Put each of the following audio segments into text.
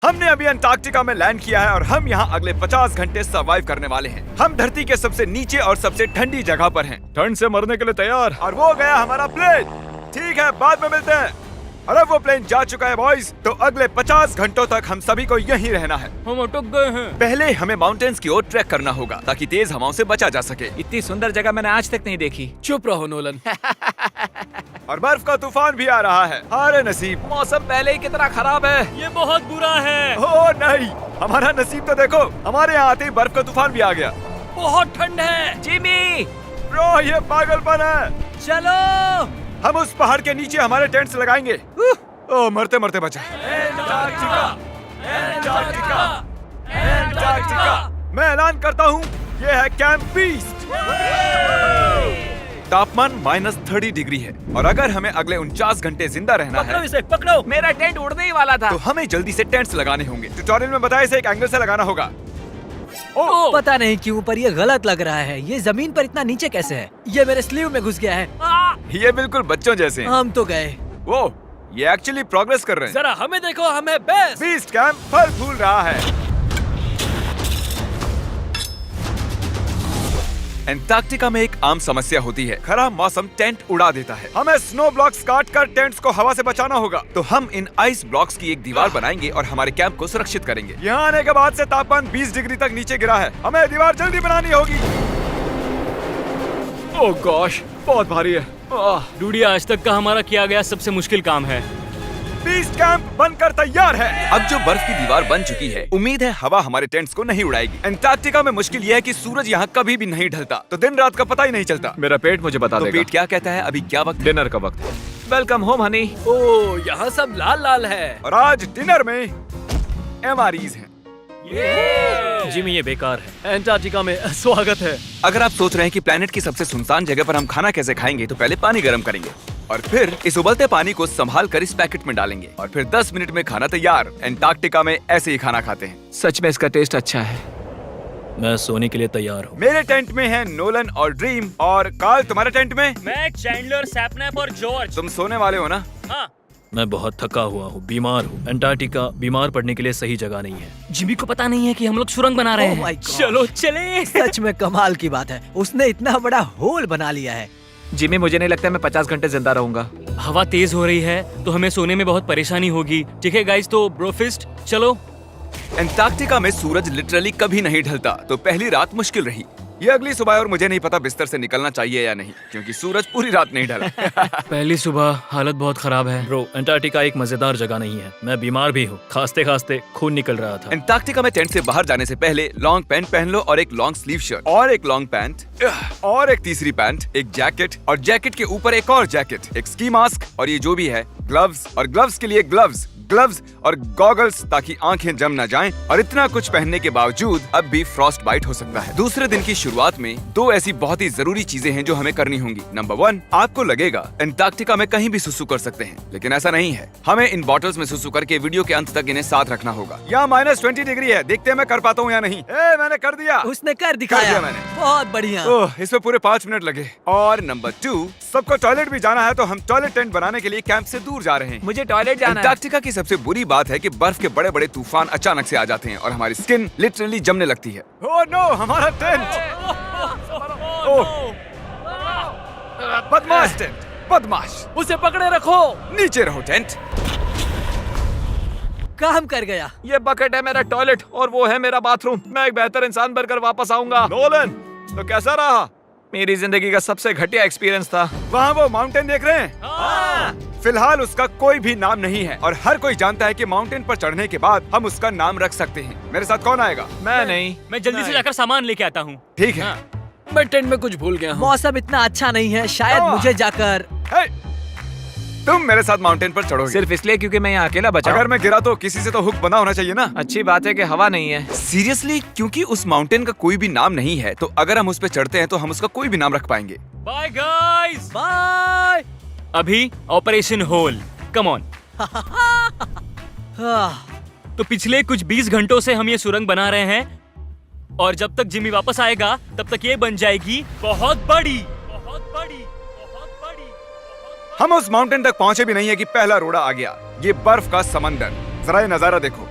हमने अभी अंटार्कटिका में लैंड किया है और हम यहाँ अगले 50 घंटे सर्वाइव करने वाले हैं। हम धरती के सबसे नीचे और सबसे ठंडी जगह पर हैं। ठंड से मरने के लिए तैयार। और वो गया हमारा प्लेन। ठीक है, बाद में मिलते हैं। अरे वो प्लेन जा चुका है बॉयज। तो अगले 50 घंटों तक हम सभी को यहीं रहना है। हम अटक गए हैं। पहले हमें माउंटेन्स की ओर ट्रैक करना होगा ताकि तेज हवाओं से बचा जा सके। इतनी सुंदर जगह मैंने आज तक नहीं देखी। चुप रहो नोलन। और बर्फ का तूफान भी आ रहा है। अरे नसीब, मौसम पहले ही कितना खराब है। ये बहुत बुरा है। ओ नहीं, हमारा नसीब तो देखो, हमारे यहाँ आते ही बर्फ का तूफान भी आ गया। बहुत ठंड है। जिमी, ब्रो ये पागलपन है। चलो। हम उस पहाड़ के नीचे हमारे टेंट्स लगाएंगे। ओ मरते मरते बचा। मैं ऐलान करता हूँ, ये है कैंप बीस्ट। तापमान -30 डिग्री है और अगर हमें अगले 49 घंटे जिंदा रहना पकड़ो है इसे, पकड़ो। मेरा टेंट उड़ने ही वाला था। तो हमें जल्दी से टेंट्स लगाने होंगे। ट्यूटोरियल में बताया इसे एक एंगल से लगाना होगा। ओ, पता नहीं क्यों पर ये गलत लग रहा है। ये जमीन पर इतना नीचे कैसे है? ये मेरे स्लीव में घुस गया है। ये बिल्कुल बच्चों जैसे हैं। हम तो गए। वो ये एक्चुअली प्रोग्रेस कर रहे हैं। जरा हमें देखो, हमें बेस्ट। बीस्ट कैंप फल फूल रहा है। एंटार्कटिका में एक आम समस्या होती है, खराब मौसम टेंट उड़ा देता है। हमें स्नो ब्लॉक्स काट कर टेंट्स को हवा से बचाना होगा। तो हम इन आइस ब्लॉक्स की एक दीवार बनाएंगे और हमारे कैंप को सुरक्षित करेंगे। यहाँ आने के बाद से तापमान 20 डिग्री तक नीचे गिरा है। हमें दीवार जल्दी बनानी होगी। ओह गॉश, बहुत भारी है। डूडी, आज तक का हमारा किया गया सबसे मुश्किल काम है। बीस्ट कैंप बनकर तैयार है। अब जो बर्फ की दीवार बन चुकी है, उम्मीद है हवा हमारे टेंट्स को नहीं उड़ाएगी। एंटार्कटिका में मुश्किल यह है कि सूरज यहाँ कभी भी नहीं ढलता, तो दिन रात का पता ही नहीं चलता। मेरा पेट मुझे बता तो देगा। पेट क्या कहता है? अभी क्या वक्त है? डिनर का वक्त है। Welcome home Honey. ओ, यहाँ सब लाल लाल है। और आज डिनर में MREs हैं। जिमी, ये बेकार है। एंटार्कटिका में स्वागत है। अगर आप सोच रहे हैं कि प्लेनेट की सबसे सुनसान जगह पर हम खाना कैसे खाएंगे, तो पहले पानी गर्म करेंगे और फिर इस उबलते पानी को संभाल कर इस पैकेट में डालेंगे और फिर 10 मिनट में खाना तैयार। एंटार्कटिका में ऐसे ही खाना खाते हैं। सच में इसका टेस्ट अच्छा है। मैं सोने के लिए तैयार हूँ। मेरे टेंट में है नोलन और ड्रीम। और कार्ल, तुम्हारे टेंट में? मैं, चैंडलर, सैपनैप और जॉर्ज। तुम सोने वाले हो ना? हाँ। मैं बहुत थका हुआ हूँ, बीमार हूँ। एंटार्कटिका बीमार पड़ने के लिए सही जगह नहीं है। जिमी को पता नहीं है कि हम लोग सुरंग बना रहे हैं। चलो चले। सच में कमाल की बात है, उसने इतना बड़ा होल बना लिया है। जिमी, मुझे नहीं लगता मैं 50 घंटे जिंदा रहूंगा। हवा तेज हो रही है तो हमें सोने में बहुत परेशानी होगी। ठीक है गाइस, तो ब्रोफिस्ट चलो। एंटार्कटिका में सूरज लिटरली कभी नहीं ढलता, तो पहली रात मुश्किल रही। ये अगली सुबह और मुझे नहीं पता बिस्तर से निकलना चाहिए या नहीं, क्योंकि सूरज पूरी रात नहीं ढला। पहली सुबह हालत बहुत खराब है। ब्रो, एंटार्कटिका एक मजेदार जगह नहीं है। मैं बीमार भी हूँ, खांसते खांसते खून निकल रहा था। एंटार्कटिका में टेंट से बाहर जाने से पहले लॉन्ग पैंट पहन लो और एक लॉन्ग स्लीव शर्ट और एक लॉन्ग पैंट और एक तीसरी पैंट, एक जैकेट और जैकेट के ऊपर एक और जैकेट, एक स्की मास्क और ये जो भी है ग्लव्स और ग्लव्स के लिए ग्लव्स और गॉगल्स ताकि आंखें जम न जाएं। और इतना कुछ पहनने के बावजूद अब भी फ्रॉस्ट बाइट हो सकता है। दूसरे दिन की शुरुआत में 2 ऐसी बहुत ही जरूरी चीजें हैं जो हमें करनी होंगी। नंबर 1, आपको लगेगा एंटार्कटिका में कहीं भी सुसु कर सकते हैं, लेकिन ऐसा नहीं है। हमें इन बॉटल्स में सुसु करके वीडियो के अंत तक इन्हें साथ रखना होगा। यहाँ -20 डिग्री है, देखते हैं मैं कर पाता हूँ या नहीं। मैंने कर दिया। उसने कर दिखाया। दिया मैंने। बहुत बढ़िया। ओह, इसमें पूरे 5 मिनट लगे। और नंबर 2, सबको टॉयलेट भी जाना है, तो हम टॉयलेट टेंट बनाने के लिए कैंप से दूर जा रहे हैं। मुझे टॉयलेट जाना है। एंटार्कटिका की सबसे बुरी बात है कि बर्फ के बड़े बड़े तूफान अचानक से आ जाते हैं और हमारी स्किन लिटरली जमने लगती है। ओह नो, हमारा टेंट। बदमाश टेंट, बदमाश। उसे पकड़े रखो। नीचे रहो टेंट। काम कर गया। ये बकेट है मेरा टॉयलेट और वो है मेरा बाथरूम। मैं एक बेहतर इंसान बनकर वापस आऊंगा। नोलन, तो कैसा रहा? मेरी जिंदगी का सबसे घटिया एक्सपीरियंस था। वहाँ वो माउंटेन देख रहे हैं? फिलहाल उसका कोई भी नाम नहीं है और हर कोई जानता है कि माउंटेन पर चढ़ने के बाद हम उसका नाम रख सकते हैं। मेरे साथ कौन आएगा? मैं नहीं। मैं जल्दी से जाकर सामान लेके आता हूँ। ठीक है। मैं टेंट में कुछ भूल गया हूँ। मौसम इतना अच्छा नहीं है, शायद मुझे जाकर। हे, तुम मेरे साथ माउंटेन पर चढ़ोगे सिर्फ इसलिए क्योंकि मैं यहाँ अकेला बचा हूँ। अगर मैं गिरा तो किसी से तो हुक बंधा होना चाहिए ना। अच्छी बात है कि हवा नहीं है। सीरियसली, क्योंकि उस माउंटेन का कोई भी नाम नहीं है, तो अगर हम उस पे चढ़ते हैं तो हम उसका कोई भी नाम रख पाएंगे। Bye guys. बाय। अभी ऑपरेशन होल, कम ऑन। तो पिछले कुछ 20 घंटों से हम ये सुरंग बना रहे हैं और जब तक जिमी वापस आएगा तब तक ये बन जाएगी बहुत बड़ी, बहुत बड़ी, बहुत बड़ी। हम उस माउंटेन तक पहुंचे भी नहीं है कि पहला रोड़ा आ गया। ये बर्फ का समंदर, जरा ये नजारा देखो।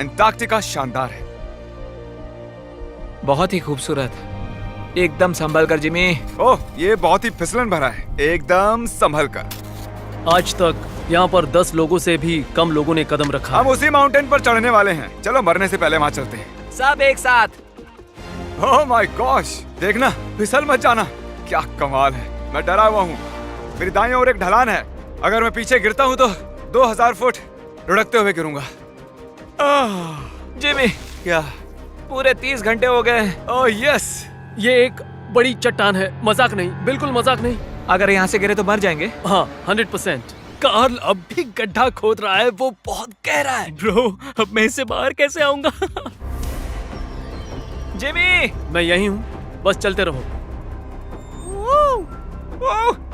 एंटार्क्टिका शानदार है। बहुत ही खूबसूरत। एकदम संभल कर जिमी। ओह, ये बहुत ही फिसलन भरा है। एकदम संभल कर। आज तक यहाँ पर 10 लोगों से भी कम लोगों ने कदम रखा हम है। उसी माउंटेन पर चढ़ने वाले हैं। चलो मरने से पहले वहाँ चलते हैं। सब एक साथ। ओह माय गॉश, देखना, फिसल मत जाना। क्या कमाल है। मैं डरा हुआ हूँ। मेरी दाईं ओर एक ढलान है। अगर मैं पीछे गिरता हूँ तो 2000 फुट लुढ़कते हुए गिरूंगा। जिमी, क्या? पूरे 30 घंटे हो गए। Oh yes. ये एक बड़ी चट्टान है, मजाक नहीं, बिल्कुल मजाक नहीं। अगर यहाँ से गिरे तो मर जाएंगे। हाँ, 100%। कार्ल अब भी गड्ढा खोद रहा है, वो बहुत गहरा है। ब्रो, अब मैं इससे बाहर कैसे आऊंगा? जिमी, मैं यही हूँ, बस चलते रहो।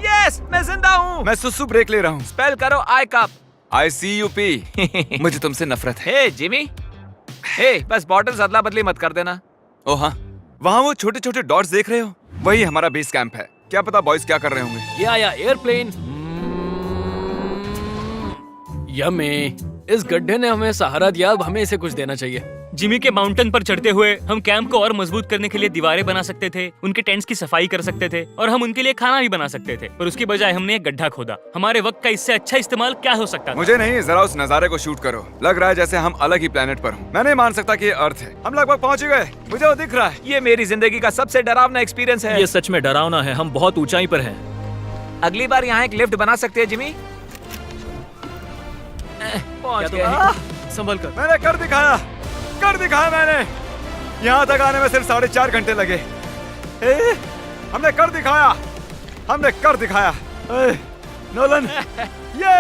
यस, मैं जिंदा हूँ। मैं सुसु ब्रेक ले रहा हूँ। स्पेल करो आई कप। ICUP। मुझे तुमसे नफरत है। हे जिमी, हे बस बॉटल्स अदला बदली मत कर देना। ओ हाँ, वहाँ वो छोटे छोटे डॉट्स देख रहे हो? वही हमारा बेस कैंप है। क्या पता बॉयज क्या कर रहे होंगे। ये आया एयरप्लेन। यम्मी, इस गड्ढे ने हमें सहारा दिया, अब हमें इसे कुछ देना चाहिए। जिमी के माउंटेन पर चढ़ते हुए हम कैंप को और मजबूत करने के लिए दीवारें बना सकते थे, उनके टेंट्स की सफाई कर सकते थे और हम उनके लिए खाना भी बना सकते थे, पर उसकी बजाय हमने एक गड्ढा खोदा। हमारे वक्त का इससे अच्छा इस्तेमाल क्या हो सकता था? मुझे नहीं, जरा उस नजारे को शूट करो। लग रहा है जैसे हम अलग ही प्लेनेट पर हूँ। मैं नहीं मान सकता कि ये अर्थ है। हम लगभग पहुँच गए। मुझे वो दिख रहा है। ये मेरी जिंदगी का सबसे डरावना एक्सपीरियंस है। ये सच में डरावना है, हम बहुत ऊंचाई पर हैं। अगली बार यहाँ एक लिफ्ट बना सकते हैं जिमी। पहुंच क्या गए। तुम संभल कर। मैंने कर दिखाया मैंने। यहाँ तक आने में सिर्फ 4.5 घंटे लगे। हमने कर दिखाया। नोलन, ये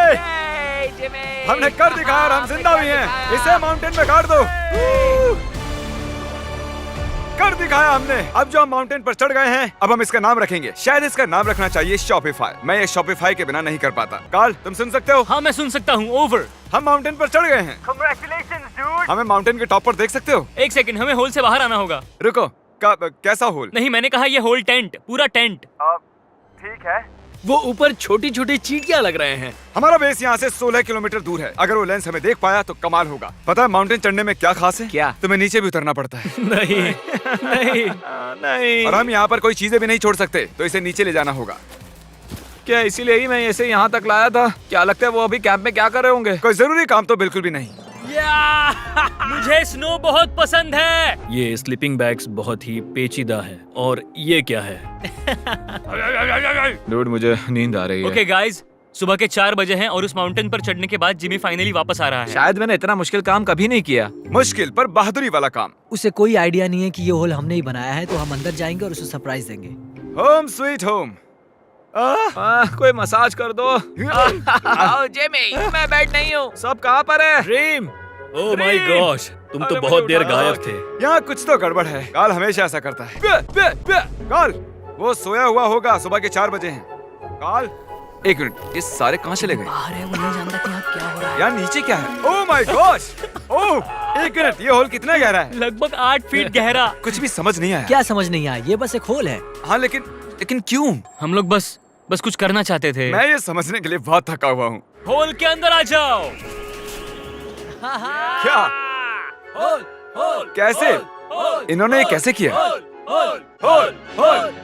Yay, जिमी। हमने कर दिखाया और हम जिंदा भी हैं। इसे माउंटेन में गाड़ दो। कर दिखाया हमने। अब जो हम माउंटेन पर चढ़ गए हैं, अब हम इसका नाम रखेंगे। शायद इसका नाम रखना चाहिए शॉपिफाई। मैं ये शॉपिफाई के बिना नहीं कर पाता। कार्ल, तुम सुन सकते हो? हाँ, मैं सुन सकता हूँ। ओवर। हम माउंटेन पर चढ़ गए हैं। Congratulations, dude। हमें माउंटेन के टॉप पर देख सकते हो? एक सेकंड, हमें होल से बाहर आना होगा। रुको, कैसा होल? नहीं, मैंने कहा ये होल टेंट, पूरा टेंट। ठीक है। वो ऊपर छोटी छोटी चींटियां लग रहे हैं। हमारा बेस यहाँ से 16 किलोमीटर दूर है। अगर वो लेंस हमें देख पाया तो कमाल होगा। पता है माउंटेन चढ़ने में क्या खास है? क्या? तुम्हें नीचे भी उतरना पड़ता है। नहीं नहीं, नहीं। और हम यहाँ पर कोई चीजें भी नहीं छोड़ सकते, तो इसे नीचे ले जाना होगा। क्या इसीलिए ही मैं इसे यहाँ तक लाया था? क्या लगता है वो अभी कैंप में क्या कर रहे होंगे? कोई जरूरी काम तो बिल्कुल भी नहीं। मुझे स्नो बहुत पसंद है। ये स्लीपिंग बैग्स बहुत ही पेचीदा है। और ये क्या है? डूड, मुझे नींद आ रही है। ओके गाइस, सुबह के 4 बजे हैं और उस माउंटेन पर चढ़ने के बाद जिमी फाइनली वापस आ रहा है। शायद मैंने इतना मुश्किल काम कभी नहीं किया। मुश्किल पर बहादुरी वाला काम। उसे कोई आइडिया नहीं है कि ये होल हमने ही बनाया है, तो हम अंदर जाएंगे और उसे सरप्राइज देंगे। Home sweet home. कोई मसाज कर दो। आओ जिमी, मैं बैठ नहीं हूँ। सब कहाँ पर है? ड्रीम, ओह माय गॉश, तुम तो बहुत देर गायब थे। यहाँ कुछ तो गड़बड़ है। काल हमेशा ऐसा करता है। काल, वो सोया हुआ होगा। सुबह के 4 बजे हैं। काल, एक मिनट, ये सारे कहाँ चले गए? बाहर है, वो नहीं जानता कि यहाँ क्या हो रहा है। यार नीचे क्या है? Oh my gosh. ओह, एक मिनट, ये होल कितना गहरा है? लगभग 8 फीट गहरा। कुछ भी समझ नहीं आया। क्या समझ नहीं आया? ये बस एक होल है। हाँ, लेकिन क्यों? हम लोग बस कुछ करना चाहते थे। मैं ये समझने के लिए बहुत थका हुआ हूँ। होल के अंदर आ जाओ। क्या? कैसे? इन्होंने ये कैसे किया?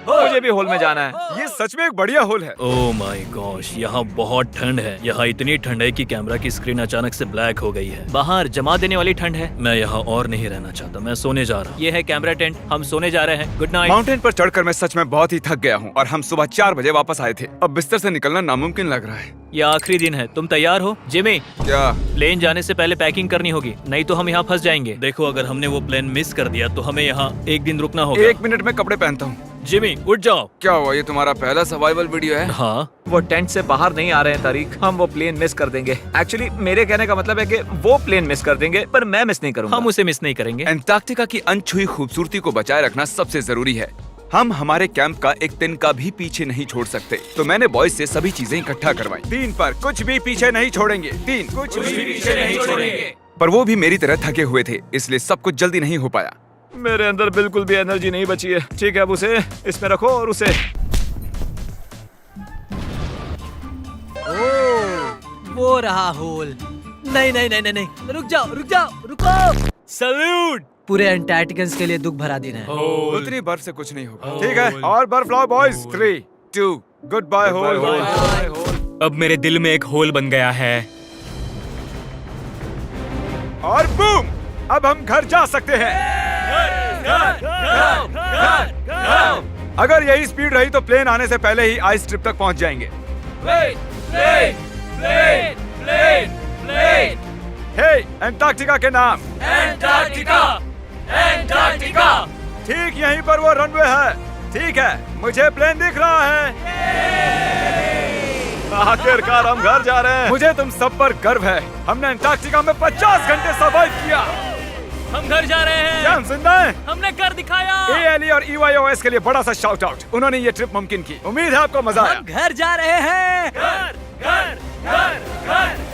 मुझे भी होल में जाना है। ये सच में एक बढ़िया होल है। ओह माय गॉश, यहाँ बहुत ठंड है। यहाँ इतनी ठंड है कि कैमरा की स्क्रीन अचानक से ब्लैक हो गई है। बाहर जमा देने वाली ठंड है। मैं यहाँ और नहीं रहना चाहता, मैं सोने जा रहा हूँ। ये है कैमरा टेंट, हम सोने जा रहे हैं। Good night. माउंटेन पर चढ़कर मैं सच में बहुत ही थक गया हूँ और हम सुबह 4 बजे वापस आए थे। अब बिस्तर से निकलना नामुमकिन लग रहा है। ये आखिरी दिन है, तुम तैयार हो? जिमी, क्या? प्लेन जाने से पहले पैकिंग करनी होगी, नहीं तो हम यहाँ फंस जाएंगे। देखो, अगर हमने वो प्लेन मिस कर दिया तो हमें यहाँ एक दिन रुकना होगा। 1 मिनट में कपड़े पहनता हूँ। जिमी, उठ जाओ। क्या हुआ? ये तुम्हारा पहला सर्वाइवल वीडियो है? हाँ, वो टेंट से बाहर नहीं आ रहे हैं तारीख। हम वो प्लेन मिस कर देंगे। एक्चुअली मेरे कहने का मतलब है कि वो प्लेन मिस कर देंगे, पर मैं मिस नहीं करूंगा। हम उसे मिस नहीं करेंगे। एंटार्क्टिका की अनछुई खूबसूरती को बचाए रखना सबसे जरूरी है। हम हमारे कैंप का एक दिन का भी पीछे नहीं छोड़ सकते, तो मैंने बॉयज से सभी चीजें इकट्ठा करवाई। 3 पर कुछ भी पीछे नहीं छोड़ेंगे। 3 कुछ भी पीछे नहीं छोड़ेंगे। पर वो भी मेरी तरह थके हुए थे, इसलिए सब कुछ जल्दी नहीं हो पाया। मेरे अंदर बिल्कुल भी एनर्जी नहीं बची है। ठीक है, अब उसे इसमें रखो और उसे। ओह, वो रहा होल। नहीं नहीं नहीं नहीं नहीं, रुक जाओ रुको। सल्यूट। पूरे अंटार्कटिकन्स के लिए दुख भरा दिन है। उतनी बर्फ से कुछ नहीं होगा। ठीक है, और बर्फ लाओ बॉयज। 3, 2, good bye whole. अब मेरे दिल में एक होल बन गया है। और बूम, अब हम घर जा सकते हैं। अगर यही स्पीड रही तो प्लेन आने से पहले ही आइस स्ट्रिप तक पहुंच जाएंगे। हे, अंटार्कटिका के नाम। अंटार्कटिका। ठीक यहीं पर वो रनवे है। ठीक है, मुझे प्लेन दिख रहा है। आखिरकार हम घर जा रहे हैं। मुझे तुम सब पर गर्व है। हमने अंटार्कटिका में 50 घंटे सर्वाइव किया। हम घर जा रहे हैं। क्या हम जिंदा हैं? हमने कर दिखाया। ALE और EYOS के लिए बड़ा सा शाउट आउट। उन्होंने ये ट्रिप मुमकिन की। उम्मीद है आपको मजा आया। हम घर जा रहे हैं। घर घर घर घर